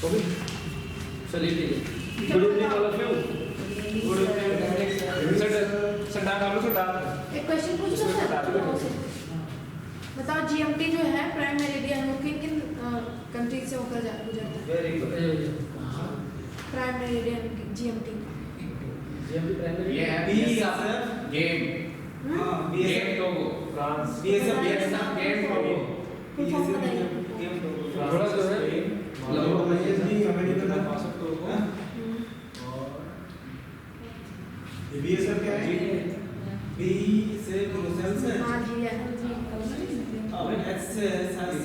Okay चलिए ठीक है। Good evening all of you. Good evening संडास आप लोग संडास एक क्वेश्चन पूछ सकते हैं? बताओ जीएमटी जो है प्राइम मेरिडियन वो किन किन कंट्री से होकर गुजरता है? Very good. Prime meridian GMT GMT prime ये मेरिडियन है game game Togo France game Togo full form बताइए। थोड़ा जो है बीएसएफ क्या है? बी से ब्रुसेल्स है। हाँ जी है और एच से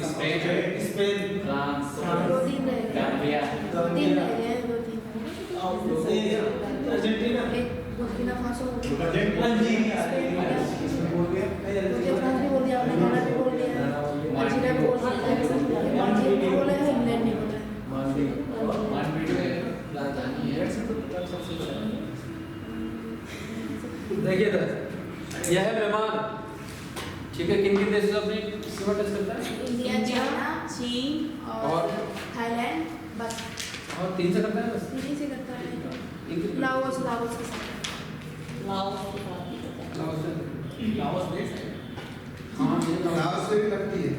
स्पेन स्पेन फ्रांस दो तीन रह गए गाम्बिया दो तीन रह गए दो तीन और से अर्जेंटीना एक बुर्किना फासो अर्जेंटीना इसमें बोल गया मुझे फ्रांस भी बोल दिया आपने गाना भी बोल दिया अर्जेंटीना भी बोल दिया अर्जेंटीना बोला है इंग्लैंड नहीं बोला है मानवीय राजधानी है देखिए इधर यह है मेहमान। ठीक है, किन किन देशों से अपनी सीमा टच करता है? इंडिया चाइना चीन और और थाईलैंड बस और 3 से करता है बस। इन्हीं से करता है एक- लाओस लाओस के साथ लाओस से लाओस देश है हाँ ये लाओस से भी लगती है।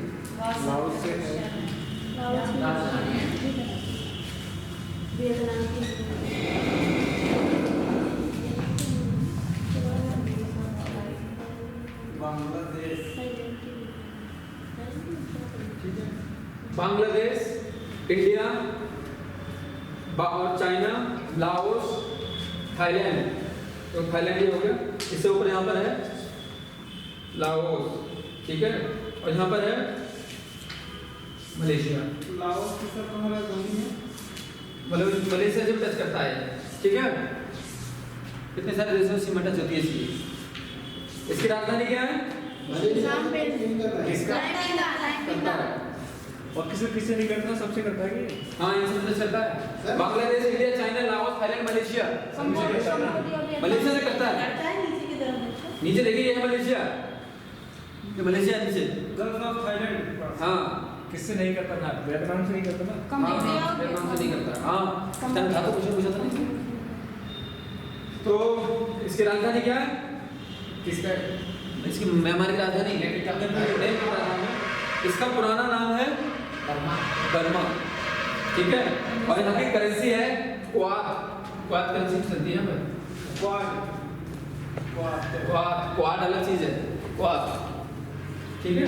लाओस से है। लाओस की राजधानी है वियतनाम की बांग्लादेश बांग्लादेश, इंडिया और चाइना, लाओस, थाईलैंड। तो थाईलैंड ये हो गया। इससे ऊपर यहाँ पर है लाओस, ठीक है, और यहाँ पर है मलेशिया। लाओस की सर कहाँ राजधानी है? मलेशिया से भी टच करता है, ठीक है। कितने सारे देशों से सीमा टच होती है इसकी। इसकी राजधानी क्या है? नाम पे इसका करता है। और किसे किसे नहीं करता सबसे करता है कि हाँ इनसे टच करता है। Bangladesh, India, China, Laos, Thailand, Malaysia. Malaysia से करता है। नीचे देखिए ये है मलेशिया। ये मलेशिया है नीचे। Gulf of Thailand. हाँ किससे नहीं करता ना वियतनाम से नहीं करता ना हाँ वियतनाम से नहीं करता। हाँ तन था तो पूछा था नहीं। तो इसकी राजधानी क्या है? किसका इसकी म्यांमार की राजधानी है। इसका पुराना नाम है बर्मा, ठीक है। और यहाँ की करेंसी है क्वाड। क्वाड करेंसी चलती है हमें। क्वाड क्वाड अलग चीज है, क्वाड, ठीक है।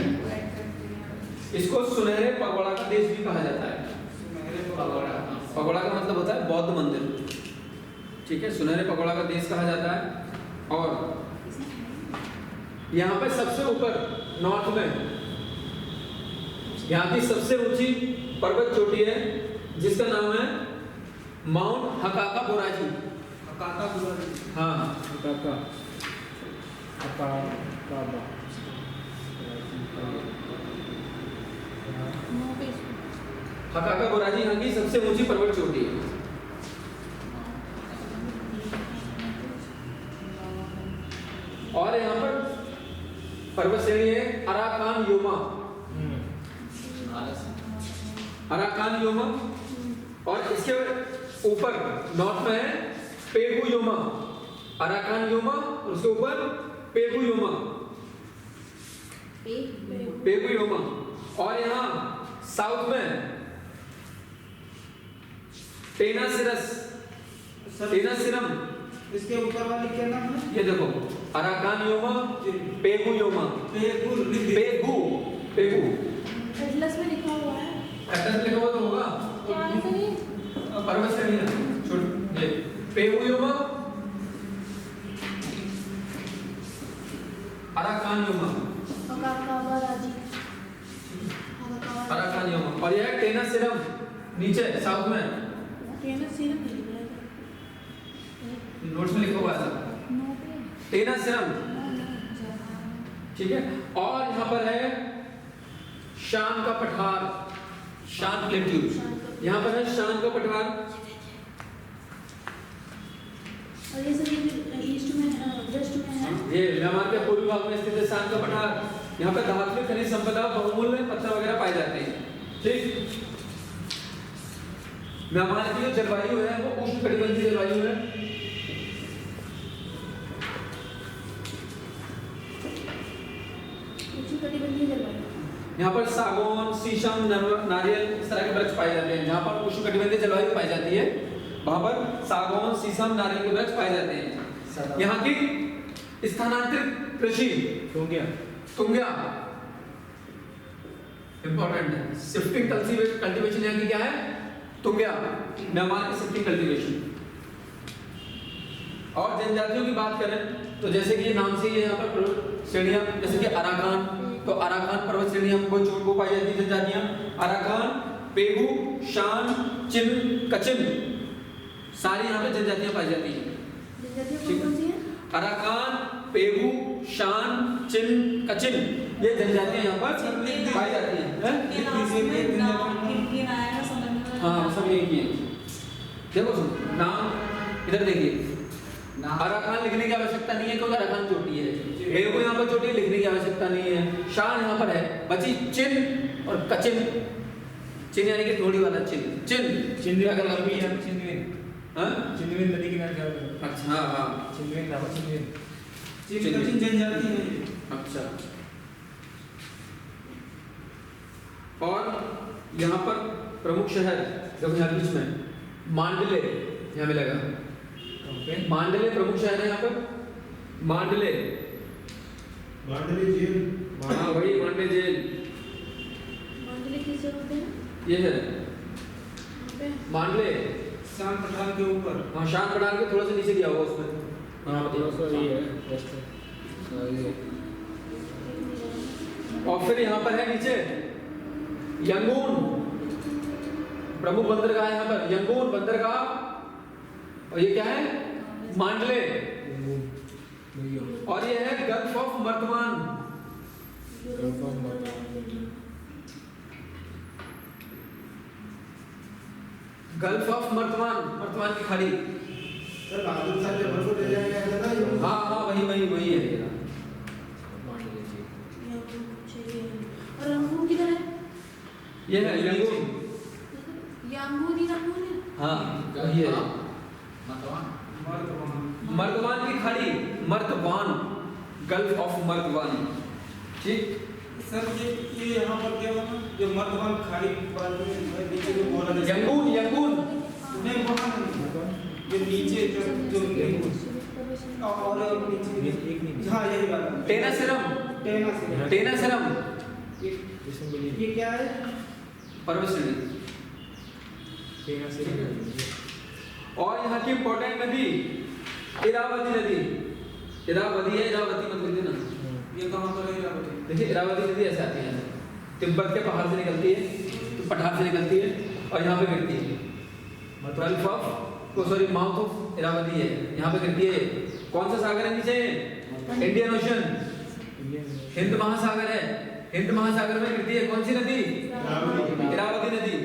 इसको सुनहरे पगोड़ा का देश भी कहा जाता है। पगोड़ा का मतलब होता है बौद्ध मंदिर, ठीक है। सुनहरे पगोड़ा का देश कहा जाता है। और यहाँ पे सबसे ऊपर नॉर्थ में यहाँ की सबसे ऊंची पर्वत चोटी है जिसका नाम है माउंट हकाका बोराजी। हाँ काका काका काबा हकाका बोराजी यहाँ की सबसे ऊंची पर्वत चोटी है। और यहाँ पर पर्वत श्रेणी है अराकान योमा। Arakan Yoma. और इसके ऊपर नॉर्थ में है पेगु योमा। अराकान योमा और उसके ऊपर पेगु योमा। Pegu Yoma. और यहाँ साउथ में टेनासिरम। इसके ऊपर वाली क्या नाम है? ये देखो Arakan Yoma, Pegu Yoma. Pegu Atlas में लिखा हुआ है एटलस लिखा हुआ तो होगा। क्या लिखा है? पर्वत श्रेणी है छोड़ ये Pegu Yoma, Arakan Yoma, Arakan Yoma. और यह है टेनासिरम नीचे साउथ में। नोट्स में लिखा हुआ है टेनासिरम, ठीक है। और यहाँ पर है शान का पठार, शान प्लेट्यू। यहाँ पर है शान का पठार। और ये सभी ईस्ट में वेस्ट में है। ये म्यांमार के पूर्वी भाग में स्थित है शान का पठार। यहाँ पे धातु खनिज संपदा बहुमूल्य पत्थर वगैरह पाए जाते हैं, ठीक। म्यांमार की जो जलवायु है वो उष्णकटिबंधीय जलवायु है। उष्णकटिबंधीय जलवायु। यहाँ पर सागौन, शीशम, नारियल इस तरह के वृक्ष पाए जाते हैं। जहाँ पर उष्णकटिबंधीय जलवायु पाई जाती है वहाँ पर सागौन, शीशम, नारियल के वृक्ष पाए जाते हैं। यहाँ की स्थानांतरित कृषि तुंगिया इंपॉर्टेंट है। शिफ्टिंग कल्टीवेशन यहाँ की क्या है? तुंगिया, म्यांमार की शिफ्टिंग कल्टीवेशन। और जनजातियों की बात करें तो जैसे कि नाम से ही यहाँ पर श्रेणियां, जैसे कि अराकान, तो अराकान पर्वत श्रेणी हमको पाई जाती है जनजातियां। अराकान, पेगू, शान, चिन, कचिन, सारी यहाँ पे जनजातियां पाई जाती हैं। जनजातियां कौन सी हैं? अराकान, पेगू, शान, चिन, कचिन, ये जनजातियां यहाँ पर पाई जाती हैं। हाँ, सब यही है। देखो नाम इधर देखिए, अराकान लिखने की आवश्यकता नहीं है क्योंकि अराकान चोटी है। पेगू यहाँ पर चोटी है, लिखने की आवश्यकता नहीं है। शान यहाँ पर है, बची चिन और कचिन। चिन यानी कि थोड़ी वाला चिन। चिंदविन नदी किनारे क्या होता है? अच्छा, हाँ चिंदविन नाम है, चिंदविन। कचिन जनजाति है। अच्छा, और यहाँ पर प्रमुख शहर देखो यहाँ बीच में मांडले यहाँ मिलेगा। मांडले प्रमुख शहर है यहाँ पर। मांडले जेल। हाँ वही मांडले जेल। मांडले किस जगह पे है? ये है पे? मांडले शान पठान के ऊपर। हाँ, शान पठान के थोड़ा सा नीचे दिया हुआ उसमें। हाँ और फिर यहाँ पर है नीचे यंगून, प्रमुख बंदरगाह है यहाँ पर। यंगून बंदरगाह, और ये क्या है? मांडले। और ये है गल्फ ऑफ मर्तमान। गल्फ ऑफ मर्तमान, मर्तमान की खाड़ी। सर बहादुर साहब जबल को ले जाया गया था ना। हाँ वही है। और रंगून किधर है? ये है यंगून। यांगून ही रंगून है। हाँ वही है। मर्तवान की खाड़ी, मर्तवान, गल्फ ऑफ मर्तवान। ठीक सर ये यहाँ पर क्या होगा? जो मर्दवान खाड़ी बाद में नीचे जो बोला जाता है। यंगून नहीं वहाँ नहीं। ये नीचे जो और नीचे। हाँ यही बात है। टेनासेरम ये क्या है? पर्वत श्रेणी। और यहाँ की इंपॉर्टेंट नदी इरावती नदी। इरावती है, इरावती मत लिख देना। ये कहाँ पर है? देखिए इरावती नदी ऐसे आती है, तिब्बत के पहाड़ से निकलती है, तो पठार से निकलती है और यहाँ पे गिरती है। Gulf of mouth of Irrawaddy है, यहाँ पे गिरती है। कौन सा सागर है नीचे? इंडियन ओशन, हिंद महासागर है। हिंद महासागर में गिरती है कौन सी नदी? इरावती नदी।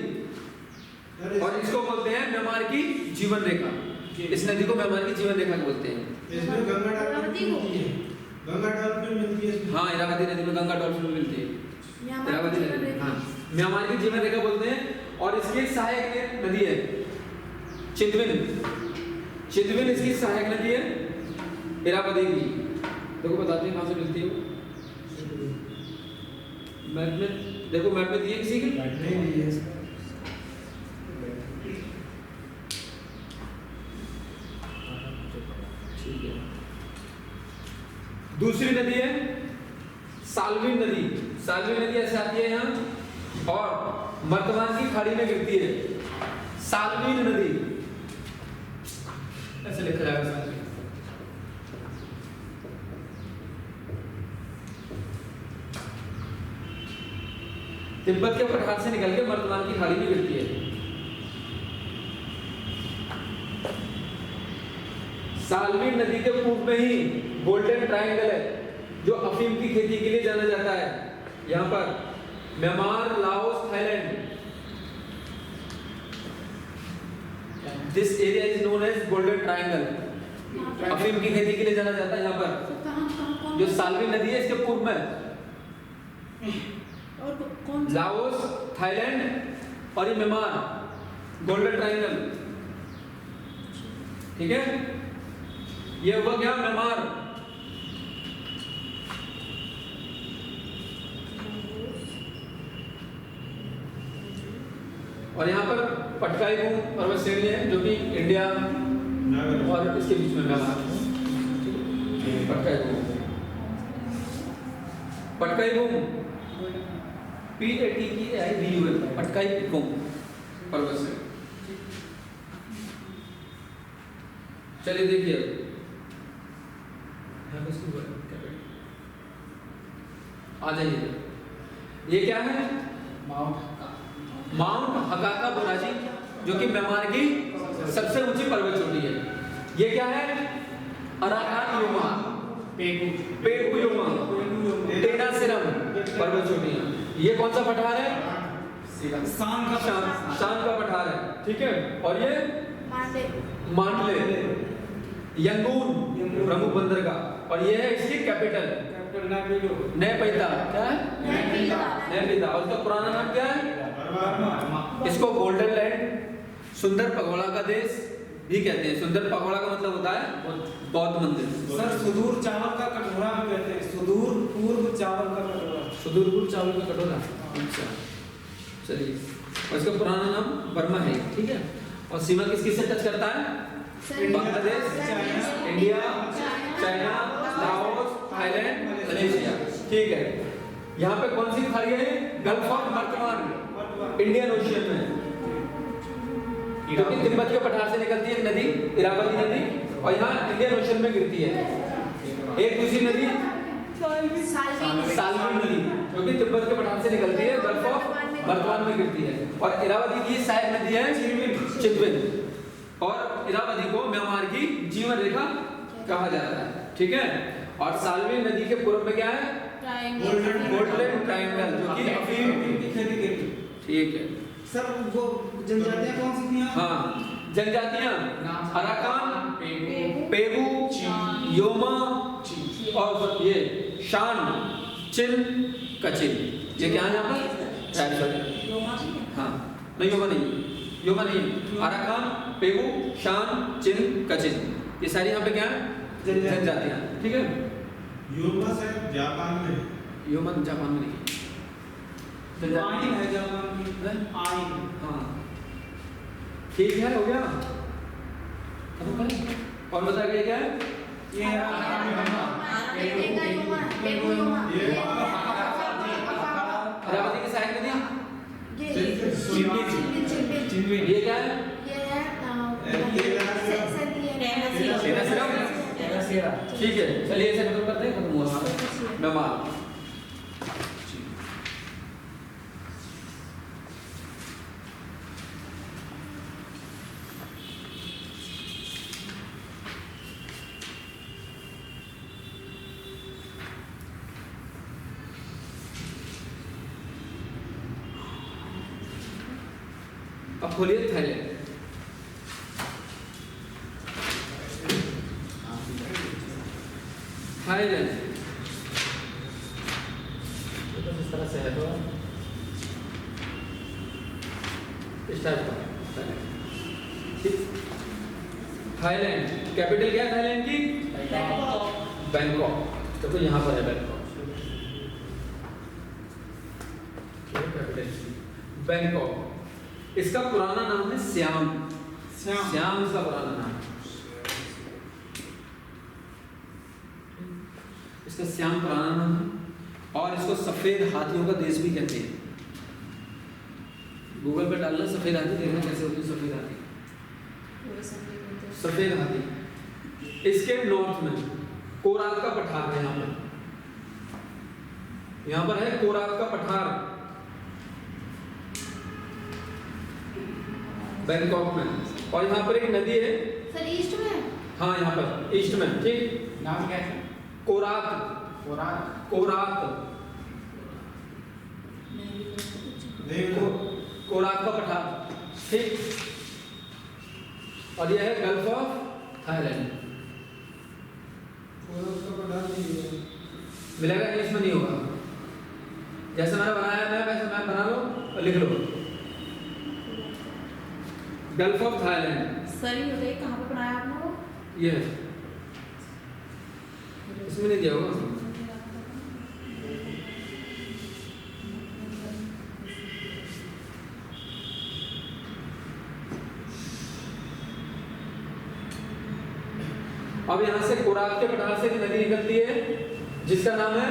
और इसको बोलते हैं म्यांमार की जीवन रेखा। इस नदी को म्यांमार की जीवन रेखा बोलते हैं। इसमें गंगा डॉल्फिन मिलती है। हाँ, इरावती नदी में गंगा डॉल्फिन मिलती है। इरावती नदी, हाँ, म्यांमार की जीवन रेखा बोलते हैं। और इसकी एक सहायक नदी है चिंदविन इसकी सहायक नदी है इरावती की। देखो बताते हैं कहाँ से मिलती है। मैप में देखो, मैप में दिए किसी की? नहीं है। दूसरी नदी है साल्विन नदी। साल्विन नदी ऐसे आती है यहाँ और मर्तमान की खाड़ी में गिरती है। साल्विन नदी ऐसे लिखा जाएगा। साल्विन तिब्बत के पठार से निकल के मर्तमान की खाड़ी में गिरती है। साल्विन नदी के पूर्व में ही गोल्डन ट्रायंगल है जो अफीम की खेती के लिए जाना जाता है। यहाँ पर Myanmar, Laos, Thailand, this area is known as golden triangle. अफीम की खेती के लिए जाना जाता है यहाँ पर। जो साल्विन नदी है इसके पूर्व में और कौन? लाओस, थाईलैंड और ये म्यांमार, गोल्डन ट्रायंगल, ठीक है। ये हुआ क्या, म्यांमार। और यहाँ पर पटकाई भूमि पर्वत श्रेणी है जो कि इंडिया और इसके बीच में म्यांमार। पटकाई भूमि PATKIVUM, पटकाई भूमि पर्वत श्रेणी। चलिए देखिए आ जाइए, ये क्या है, माउंट हकाका बोराजी जो कि म्यांमार की सबसे ऊंची पर्वत चोटी है। ये क्या है, Arakan Yoma, Pegu Yoma, Tenasserim पर्वत चोटी है। ये कौन सा पठार है, शान का पठार है, ठीक है। और ये मांडले, यंगून प्रमुख बंदरगाह, और ये है इसकी कैपिटल नैपीता। क्या है, नैपीता। और उसका पुराना नाम क्या है, इसको गोल्डन लैंड, सुंदर पगोड़ा का देश भी कहते हैं। सुंदर पगोड़ा का मतलब होता है बौद्ध मंदिर। सर सुदूर चावल का कटोरा भी कहते हैं, सुदूर पूर्व चावल का कटोरा। सुदूर पूर्व चावल का कटोरा, अच्छा चलिए। और इसका पुराना नाम बर्मा है, ठीक है। और सीमा किस किस से टच करता है, Bangladesh, India, China, Laos, Thailand, Malaysia, ठीक है। यहाँ पे कौन सी खाड़ी है, गल्फ ऑफ मर्तमान, इंडियन ओशियन में, जो कि तिब्बत के पठार से निकलती है नदी, इरावती नदी, और यहाँ इंडियन ओशियन में गिरती है। एक दूसरी नदी साल्वी नदी जो कि तिब्बत के पठार से निकलती है, गल्फ ऑफ मर्तमान में गिरती है। और इरावती की सहायक नदी है चितविन, और इरावती को म्यांमार की जीवन रेखा कहा जाता है, ठीक है। और साल्वी नदी के पूर्व में क्या है, गोल्डन ट्रायंगल जो कि अफीम की खेती के लिए, ठीक है। सर वो जनजातियां कौन सी थी? हाँ, जनजातियां अराकान, पेगु, योमा और ये शान, चिन, कचिन। ये क्या है यहाँ पर, हाँ नहीं योमा नहीं, अराकान, पेगु, शान, चिन, कचिन, ये सारी यहाँ पे क्या है, जनजातियां, ठीक है। योमा शायद जापान में, योमा जापान में नहीं, आइन है जापान की, आइन। हाँ ठीक है, हो गया। कौन बता गया क्या है, ये इरावती की सहायक नदी, ये क्या है, ठीक है। चलिए इसे खत्म करते हैं, खत्म हुआ म्यांमार। अब खोलिए थाईलैंड। थाईलैंड इस तरह से है, तो इस टाइप का ठीक। कैपिटल क्या है थाईलैंड की, बैंकॉक। देखो यहाँ पर है बैंकॉक, कैपिटल बैंकॉक। इसका पुराना नाम है श्याम इसका पुराना नाम है। इसका श्याम पुराना नाम है, और इसको सफेद हाथियों का देश भी कहते हैं। गूगल पे डालना सफेद हाथी, देखना कैसे होती है सफेद हाथी। सफेद हाथी इसके नॉर्थ में कोरात का पठार है। यहाँ पर है कोरात का पठार बैंकॉक में। और यहाँ पर एक नदी है सर ईस्ट में, हाँ यहाँ पर ईस्ट में, ठीक। नाम क्या है? कोरात कोरात का पठार, ठीक। और यह है गल्फ ऑफ थाईलैंड। मिलेगा इंग्लिश में नहीं होगा, जैसे मैंने बनाया मैं वैसे मैं बना लो और लिख लो। गल्फ ऑफ थाईलैंड, सर ये बताइए कहाँ पे पढ़ाया आपने वो? ये है, इसमें नहीं दिया होगा। अब यहाँ से कोराब के पठार से एक नदी निकलती है जिसका नाम है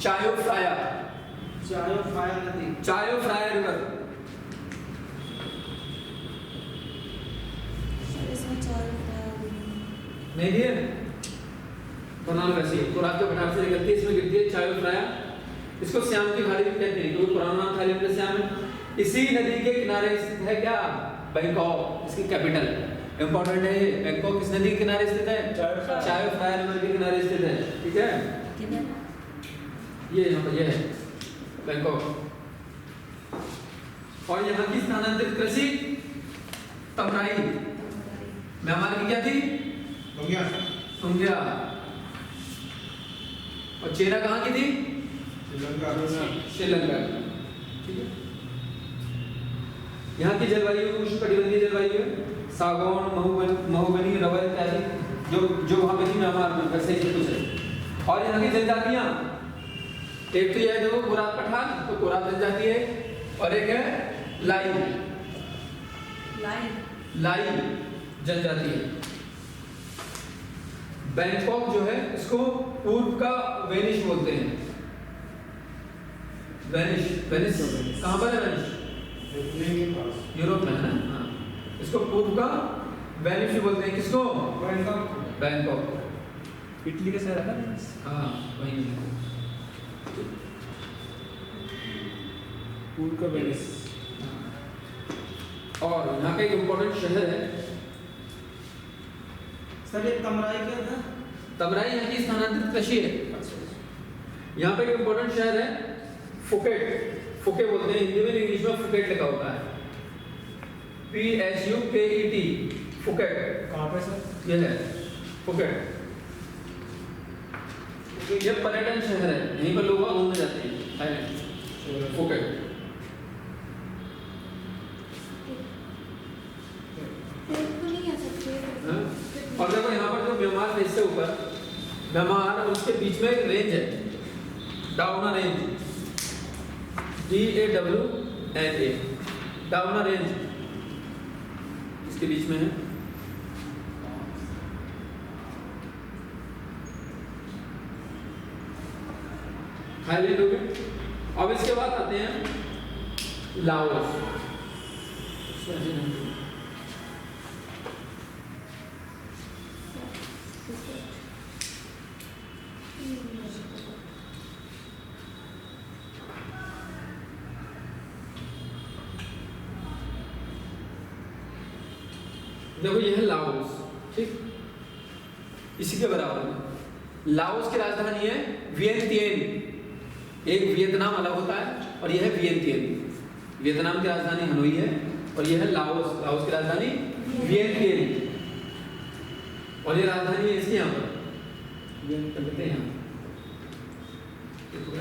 चायो फ्राया, चायो फायर नदी। चायो फ्राया रिवर। सर इसमें चार बताया अभी। नहीं दिए बना लो वैसे ही। कोराब के पठार से निकलती है, इसमें गिरती है चायो फ्राया। इसको श्याम की खाड़ी भी कहते हैं क्योंकि पुराना नाम थाईलैंड का श्याम है। इसी नदी के किनारे स्थित है क्या, बैंकॉक, इसकी कैपिटल। इंपॉर्टेंट है ये। बैंकॉक किस नदी के किनारे स्थित है, चायो फ्राया रिवर के किनारे स्थित है, ठीक है। किधर? ये यहाँ पर ये है बैंकॉक। और यहाँ की स्थानांतरित कृषि तमराई। म्यांमार की क्या थी, हो गया सुंग्या। और चेरा कहाँ की थी, श्रीलंका श्रीलंका। ठीक है। यहाँ की जलवायु उष्णकटिबंधीय जलवायु है। सागौन, महोगनी, रबर इत्यादि जो वहाँ पे थी म्यांमार में वैसे ही कुछ है। और यहाँ की जनजातियाँ, एक तो यह देखो कोराब पठार, तो कोराब जनजाति है, और एक है लाई, लाई जनजाति है। बैंकॉक जो है इसको पूर्व का वेनिस बोलते हैं। वेनिस, वेनिस कहाँ पर है वेनिस, यूरोप में है ना। हाँ, इसको पूर्व का वेनिस भी बोलते हैं। किसको, बैंकॉक। इटली का शहर है ना। हाँ वही पूर्व का वेनिस। और यहाँ का एक इम्पोर्टेंट शहर है सर ये तमराई क्या था? तमराई, यहाँ की स्थानांतरित कृषि है। यहाँ पे एक इम्पोर्टेंट शहर है फुकेट। फुके बोलते हैं हिंदी में, इंग्लिश में फुकेट लिखा होता है, PHUKET, फुकेट। कहाँ पे सर? ये है फुकेट। ये पर्यटन शहर है, यहीं पर लोग घूमने जाते हैं थाईलैंड। फुकेट। तो नहीं आ सकते। हाँ? और देखो यहाँ पर जो म्यांमार है इससे ऊपर म्यांमार और उसके बीच में एक रेंज है, डाउना रेंज, DAWNA, डाउना रेंज इसके बीच में है। थाईलैंड हो गया। अब इसके बाद आते हैं लाओस। देखो ये है लाओस, ठीक, इसी के बराबर है। लाओस की राजधानी है वियंतियन। एक वियतनाम अलग होता है और यह है वियंतियन। वियतनाम की राजधानी हनोई है और यह है लाओस। लाओस की राजधानी वियंतियन, और ये राजधानी है इसकी यहाँ पर कहते हैं यहाँ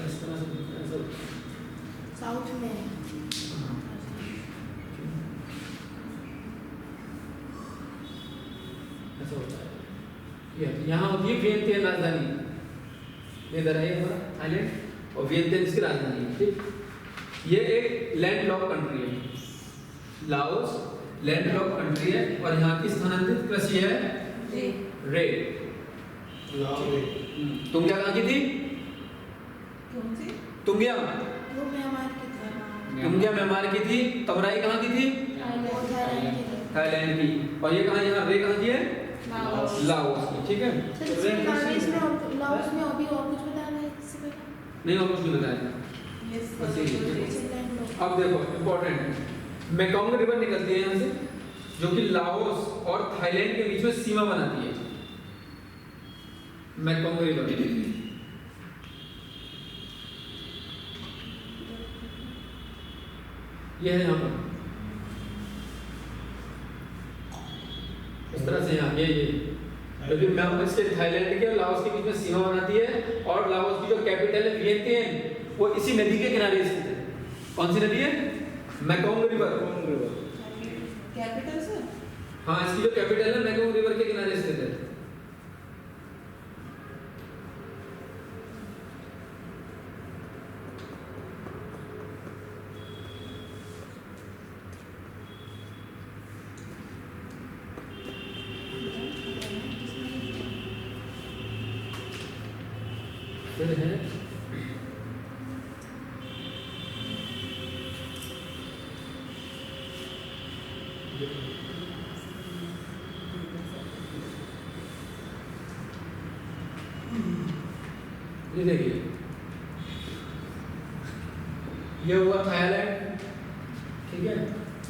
इस तरह से साउथ में है। ऐसा होता है। यहाँ होती है वियंतियन राजधानी। इधर है हमारा थाईलैंड और वियंतियन इसकी राजधानी है, ठीक। ये एक लैंड लॉक कंट्री है। लाओस लैंड लॉक कंट्री है और यहाँ की स्थानांतरित कृषि है रेड। तुंग्या कहाँ की थी, तुंग्या, वो म्यांमार की तरह। तुंग्या म्यांमार की थी। तमराई कहाँ की थी, वो थाईलैंड की तरह। थाईलैंड की। और ये कहाँ, यहाँ रे कहाँ की है, लाओस की, ठीक है। सर इसमें लाओस में और लाओस में अभी और कुछ बताना है इससे पहले? नहीं और कुछ नहीं बताया। बस यही। अब देखो इम्पोर्टेंट, मेकोंग रिवर निकलती है यहाँ से, जो कि लाओस और थाईलैंड के बीच में सीमा बनाती है। मेकोंग रिवर ये है यहाँ पर, इस तरह से यहाँ ये क्योंकि म्यांमार से थाईलैंड के और लाओस के बीच में सीमा बनाती है। और लाओस की जो कैपिटल है वियंतियन, वो इसी नदी के किनारे स्थित है। कौन सी नदी है, मेकोंग रिवर। कैपिटल से हाँ, इसकी जो कैपिटल है मेकोंग रिवर के किनारे स्थित है। फिर है ये देखिए, ये हुआ थाईलैंड, ठीक है,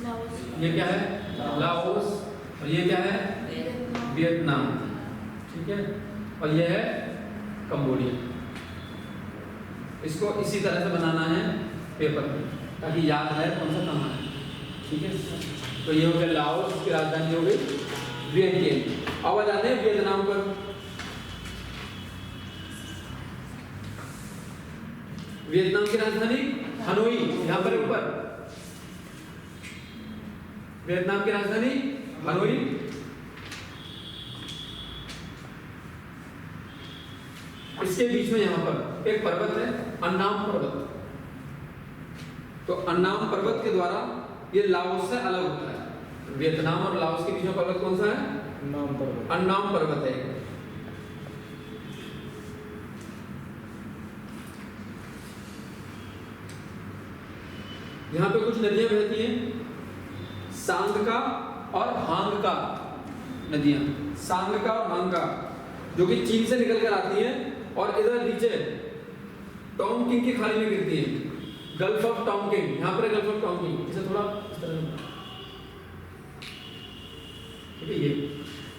लाओस ये क्या है लाओस, और ये क्या है वियतनाम, ठीक है, और ये है कंबोडिया। इसको इसी तरह से बनाना है पेपर में ताकि याद रहे कौन सा कहाँ है, ठीक है। तो ये हो गया लाओस, इसकी राजधानी हो गई वियतनाम। अब आ जाते हैं वियतनाम पर। वियतनाम की राजधानी हनोई, यहाँ पर ऊपर वियतनाम की राजधानी हनोई। इसके बीच में यहाँ पर एक पर्वत है अन्नाम पर्वत। तो अन्नाम पर्वत के द्वारा ये लाओस से अलग होता है। वियतनाम और लाओस के बीच में पर्वत कौन सा है? नाम पर अन्नाम पर्वत है। यहाँ पे कुछ नदियां बहती हैं, सांगका और हांगका नदियां, सांगका और हांगका, जो कि चीन से निकल कर आती हैं और इधर नीचे टोंगकिंग की खाड़ी में गिरती हैं। गल्फ ऑफ टोंगकिंग, यहाँ पर गल्फ ऑफ टोंगकिंग, इसे थोड़ा इस तरह, ठीक है।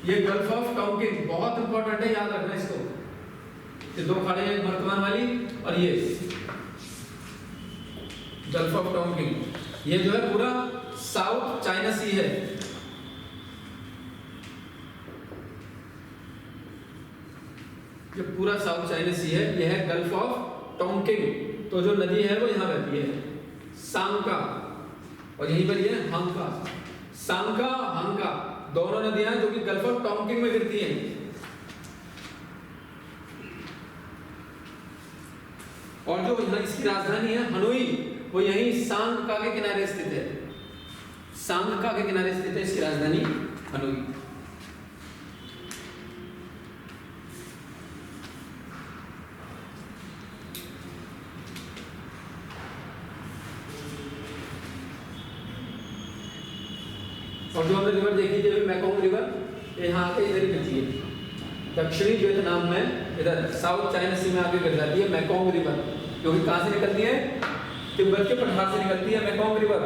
ये गल्फ ऑफ टोंगकिंग बहुत इंपॉर्टेंट है, याद रखना इसको। ये दो खाड़ी हैं, वर्तमान वाली और ये गल्फ ऑफ टोंगकिंग। ये जो है पूरा साउथ चाइना सी है। ये पूरा साउथ चाइना सी है, यह है गल्फ ऑफ टोंगकिंग। तो जो नदी है वो यहाँ बहती है, सांगका, और यहीं पर ये हांगका। सांगका हांगका दोनों नदियां जो कि गल्फ ऑफ टोंगकिंग में गिरती हैं। और जो यहाँ इसकी राजधानी है हनोई, वो यहीं सांगका के किनारे स्थित है। सांगका के किनारे स्थित है इसकी राजधानी हनोई। और जो हमने रिवर देखी थी अभी मैकोंग रिवर, यहाँ आके इधर ही गिरती है दक्षिणी वियतनाम में, इधर साउथ चाइना सी में आके गिर जाती है मैकोंग रिवर, जो कि कहाँ से निकलती है? तिब्बत के पठार से निकलती है मैकोंग रिवर।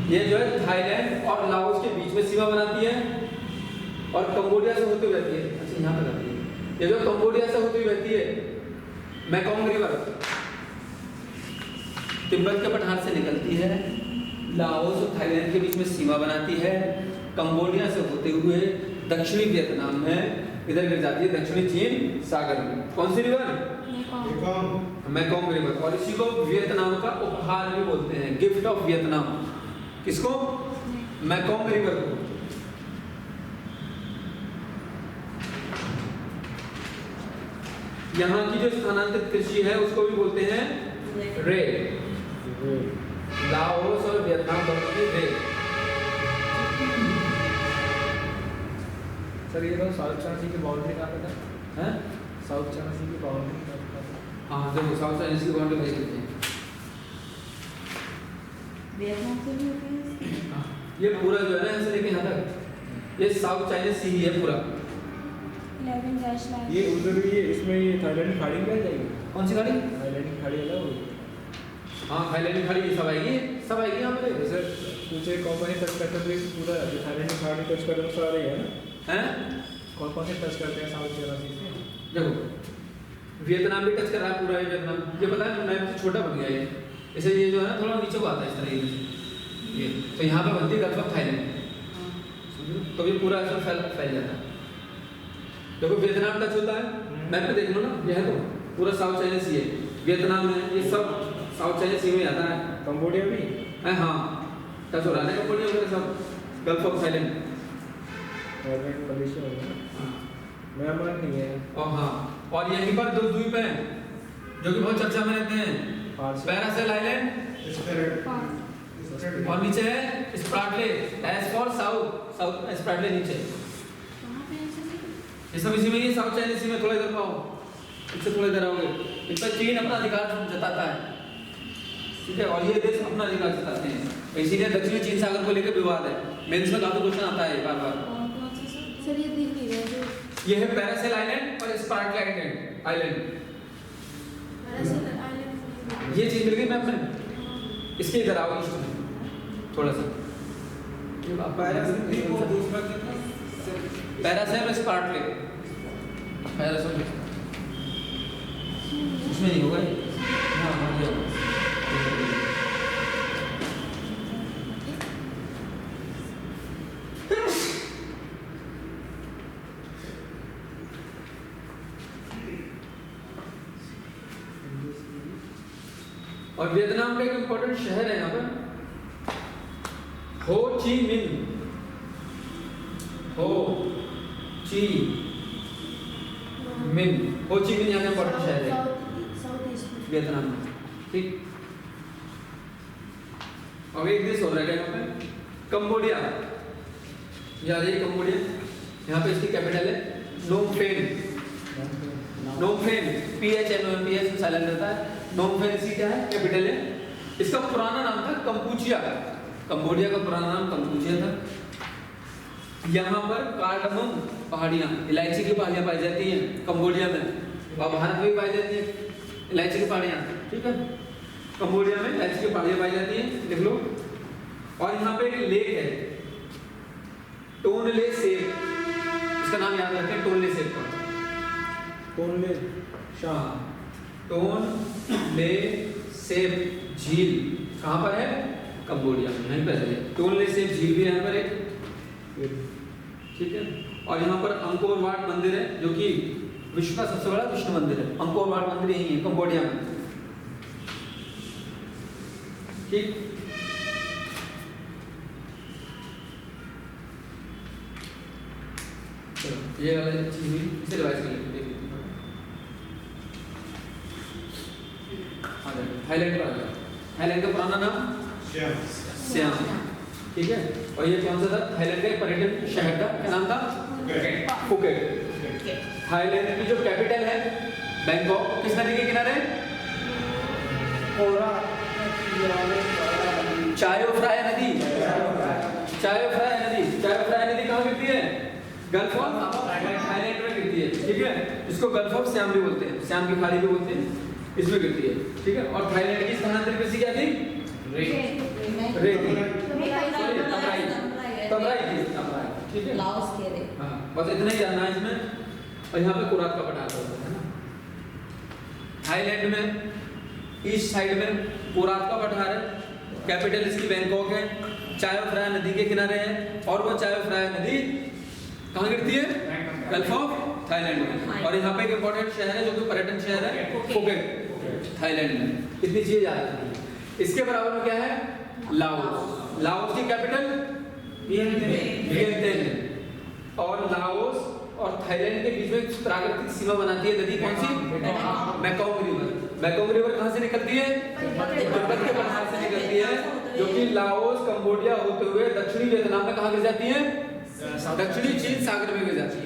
ये जो है थाईलैंड और लाओस के बीच में सीमा बनाती है और कंबोडिया से होती हुई बहती है। अच्छा, यहाँ पर जाती है। ये जो कंबोडिया से होती हुई बहती है मैकोंग रिवर, तिब्बत के पठार से निकलती है, लाओस और थाईलैंड के बीच में सीमा बनाती है, कंबोडिया से होते हुए दक्षिणी वियतनाम में इधर गिर जाती है दक्षिणी चीन सागर में। कौन सी रिवर? Mekong river. और इसी को वियतनाम का उपहार भी बोलते हैं, गिफ्ट ऑफ वियतनाम। किसको? मैकोंग रिवर को। यहाँ की जो स्थानांतरित कृषि है उसको भी बोलते हैं रे। लाओस और वियतनाम दोनों की रे। सर ये तो साउथ चाइना सी की बाउंड्री कहाँ पे था? हैं? साउथ चाइना सी की बाउंड्री कहाँ पे था? हाँ, देखो साउथ चाइना सी की बाउंड्री भेज देते हैं। वियतनाम से भी होती है। हाँ, ये पूरा जो है ना यहाँ से लेके यहाँ तक, ये साउथ चाइना सी ही है पूरा। 11 ये उधर भी ये इसमें ये थाईलैंड की खाड़ी में आ जाएगी। कौन सी खाड़ी? थाईलैंड की खाड़ी अलग होगी। हाँ, थाईलैंड की खाड़ी, ये सब आएगी, सब आएगी यहाँ पे। जैसे कुछ एक कंपनी टच करते तो ये पूरा थाईलैंड की खाड़ी टच करते तो सारे है ना? हैं? कौन कौन से टच करते हैं साउथ चाइना सी से? देखो वियतनाम भी टच कर रहा है पूरा, ये वियतनाम, ये पता है मैप से छोटा बन गया है, इसे ये जो है ना थोड़ा नीचे को आता है इस तरीके से। ये तो यहाँ पे बनती है गल्फ ऑफ थाईलैंड, तो ये पूरा ऐसा फैल जाता है। देखो वियतनाम टच होता है, मैप पे देख लो ना, ये है तो पूरा साउथ चाइना सी है, वियतनाम है, ये सब साउथ चाइना सी में आता है। कंबोडिया भी हाँ, टच हो रहा है कंबोडिया वगैरह सब, gulf of Thailand. Thailand Malaysia होगा, म्यांमार नहीं है। और हाँ, और यहीं पर दो द्वीप हैं जो कि बहुत चर्चा में रहते हैं, फारसी पैरासेल आइलैंड और नीचे है स्प्राटले, एज फॉर साउथ, साउथ स्प्राटले नीचे, कहाँ पे है ऐसे? ये सब इसी में ही, साउथ चाइना सी में। थोड़ा इधर पाओ, इससे थोड़ा इधर आओगे, इन पर चीन अपना अधिकार जताता है, ठीक है, और ये देश अपना अधिकार जताते हैं, इसीलिए दक्षिणी चीन सागर को लेकर विवाद है। मेंस में काफी क्वेश्चन आता है बार बार। कौन कौन से सर? सर ये दिख नहीं रहा जो ये है पैरासेल आइलैंड और स्प्राटले आइलैंड। Paracel island. ये चीज मिल गई मैप में, इसके इधर आओ ईस्ट में थोड़ा सा, पैरासेल द्वीप और दूसरा कितना? पैरासेल और स्प्राटले, पैरासेल उसमें नहीं होगा ये, हाँ हाँ ये होगा। और वियतनाम का एक इंपॉर्टेंट शहर है यहाँ पर, हो ची मिन, हो ची मिन, हो ची मिन यहाँ का इंपॉर्टेंट शहर है साउथ ईस्ट में। वियतनाम में, ठीक। अब एक देश और रह गया यहाँ पे, कंबोडिया। याद है कंबोडिया, यहाँ पे इसकी कैपिटल है नोम फेन। नोम फेन, PHNOM, PH साइलेंट रहता है। नोम फेन इसकी क्या है, कैपिटल है। इसका पुराना नाम था कंपूचिया, कंबोडिया का पुराना नाम कंपूचिया था। यहाँ पर कार्डमम पहाड़ियाँ, इलायची की पहाड़ियाँ पाई जाती हैं कंबोडिया में, और भारत में भी पाई जाती है इलायची की पहाड़ियाँ, ठीक है। कंबोडिया में इलायची की पहाड़ियाँ पाई जाती हैं, लिख लो। और यहाँ पे एक लेक है, टोनले सेप, इसका नाम याद रखें, टोनले सेप का। टोनले शाह, टोनले सेप झील कहाँ पर है, कंबोडिया में, यहीं पर है। टोनले सेप झील भी यहाँ पर है, ठीक है। और यहाँ पर अंकोर वाट मंदिर है, जो कि विश्व का सबसे बड़ा विष्णु मंदिर है। अंकोर वाट मंदिर यही है कंबोडिया में, ठीक। चलो ये वाला चीज हुई, इसे रिवाइज कर लेते हैं। थाईलैंड पर आ जाओ। थाईलैंड का पुराना नाम सियाम, ठीक है। और ये कौन सा था, थाईलैंड का पर्यटन शहर था, क्या नाम था, फुकेट। थाईलैंड की जो कैपिटल है बैंकॉक, किस नदी के किनारे, चायो फ्राया नदी। चायो फ्राया नदी, चायो फ्राया नदी कहाँ गिरती है, गल्फ ऑफ थाईलैंड में गिरती है, ठीक है। इसको गल्फ ऑफ सियाम भी बोलते हैं, सियाम की खाड़ी भी बोलते हैं, इसमें गिरती है, ठीक है। और थाईलैंड की स्थानांतरित कृषि क्या थी, रेत, तमराई थी, तमराई, ठीक है। लाओस के रे। हाँ, बस इतना ही जानना है इसमें। और यहाँ पे कुरात का पठार होता है ना, थाईलैंड में ईस्ट साइड में कुरात का पठार है, कैपिटल इसकी बैंकॉक है, चायो फ्राया नदी के किनारे है। और वो चायो फ्राया नदी कहाँ गिरती है, गल्फ ऑफ थाईलैंड में। और यहाँ पे एक इंपॉर्टेंट शहर है जो कि पर्यटन शहर है, फुकेट, थाईलैंड में। इतनी चीजें याद रखनी। इसके बराबर में क्या है, लाओस। लाओस की कैपिटल वियतनाम। और लाओस और थाईलैंड के बीच में प्राकृतिक सीमा बनाती है नदी, कौन सी, मेकोंग रिवर। मेकोंग रिवर कहाँ से निकलती है, तिब्बत के पठार से निकलती है, जो कि लाओस, कंबोडिया होते हुए दक्षिणी वियतनाम में कहाँ गिर जाती है, दक्षिणी चीन सागर में गिर जाती है,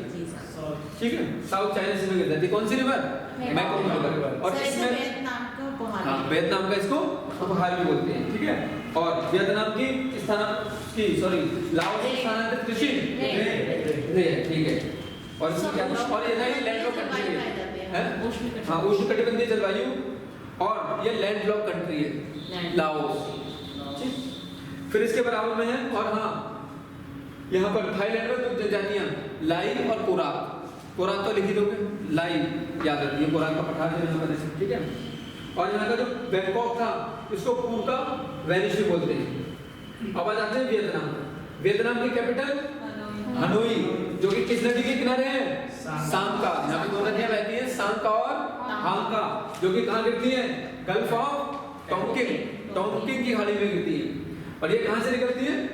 ठीक है। साउथ चाइना सी में गिर जाती है, कौन सी रिवर, मेकोंग रिवर। और इसमें वियतनाम का उपहार, हाँ, वियतनाम का इसको उपहार भी बोलते हैं, ठीक है। और वियतनाम की लाओस की स्थानांतरित कृषि है, ठीक है। और इसमें क्या था, और ये है लैंडलॉक कंट्री है, हाँ, उष्णकटिबंधीय जलवायु, और ये लैंडलॉक कंट्री है लाओस, ठीक। फिर इसके बराबर में है, और हाँ, यहाँ पर थाईलैंड में दो जनजातियां, लाई और कोरात। कोरात तो लिखी दोगे, लाई याद रखिए, कोरात का पठार है यहाँ पर, ठीक है। और यहाँ का जो बैंकॉक था, इसको पूर्व वेनिस भी बोलते हैं। अब आ जाते हैं वियतनाम। वियतनाम की कैपिटल हनोई, जो कि किस नदी के किनारे है, सांका। यहाँ पे दो नदियां बहती हैं, सांका और हांका, जो कि कहाँ गिरती है, गल्फ ऑफ टोंकिंग, टोंकिंग की खाड़ी में गिरती है। और ये कहाँ से निकलती है?